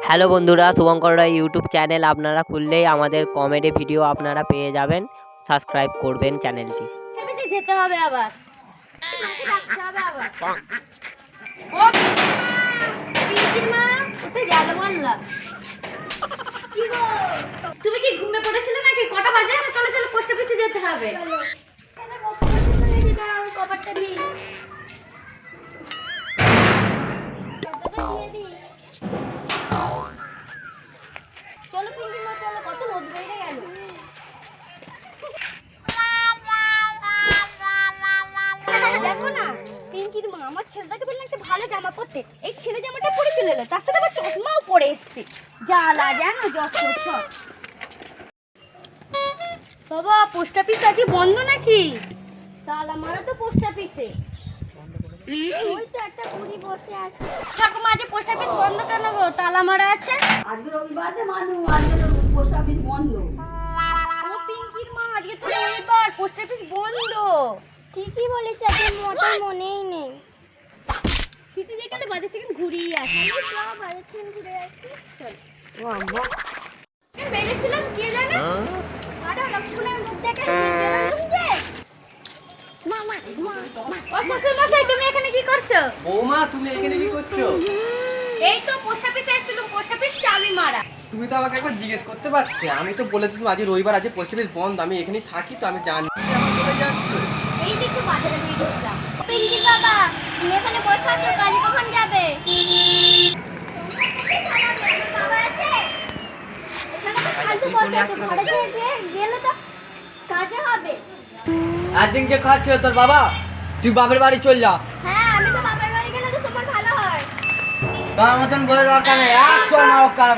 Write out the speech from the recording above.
Hello বন্ধুরা, শুভঙ্কর রায় YouTube channel আপনারা খুললেই আমাদের কমেডি ভিডিও আপনারা পেয়ে যাবেন। সাবস্ক্রাইব করবেন চ্যানেলটি। যেতে হবে আবার ডাকতে হবে আবার। ও পিঙ্কির মা কোথায় গেল বললা? কি গো তুমি কি ঘুমিয়ে পড়েছিলে নাকি? কটা বাজে? আমার চলো চলো পোস্ট অফিসে যেতে হবে। কভারটা দিই চলো পিঙ্কির মা চলো, কত রোদ বেড়ে গেল। দেখো না পিঙ্কির মা আমার ছেলেটাকে বললাম একটা ভালো জামা পরতে, এই ছেলে জামাটা পরে চলে এলো, তার সাথে আবার চশমাও পরে এসছে। জ্বালা জানো যত সব। বাবা পোস্ট অফিস আজ বন্ধ নাকি? তালা মারা তো পোস্ট অফিসে। ওই তো একটা বুড়ি বসে আছে। ঠাকুমা আজ পোস্ট অফিস বন্ধ কেন গো? তালা মারা আছে। আজকে রবিবার মানুষ, আজকে পোস্ট অফিস বন্ধ। ও পিঙ্কির মা আজকে তো রবিবার, পোস্ট অফিস বন্ধ। ঠিকই বলেছ, আজকে মতোই মনেই নেই। কিছু যেখানে বাজার থেকে ঘুরিয়ে আসি। বাড়ির থেকে ঘুরে আসি। চল বেরিয়েছিলাম কে জানে? আরে লক্ষ্মণের মুখ দেখে বেরোচ্ছে। ও শ্বশুর মশাই তুমি এখানে কি করছো? বৌমা তুমি এখানে কি করছো? এই তো পোস্ট অফিসে এসেছিলাম, পোস্ট অফিস চাবি মারা। তুমি তো আমাকে একবার জিজ্ঞেস করতে পারতে। আমি তো বলে দিলাম আজ রবিবার, আজ পোস্ট অফিস বন্ধ, আমি এখানেই থাকি, তো আমি জানি। আমার কোথায় যাচ্ছ? এই দেখো বাজারে বেরিয়েছিলাম। পিঙ্কির বাবা, তুমি এখানে বসে আছো, কাজে কখন যাবে? বাবা আছে? এখানে তো ফালতু বসে আছো, ঘরে গেলে তো কাজে হবে। একদিন কে খাচ্ছ তোর বাবা? তুই বাপের বাড়ি চল যা। হ্যাঁ, আমি তো বাবার বাড়ি গেলে তো তোমার ভালো হয়। তোর মতন বলে দরকার নেই, এক চল মারো কারো।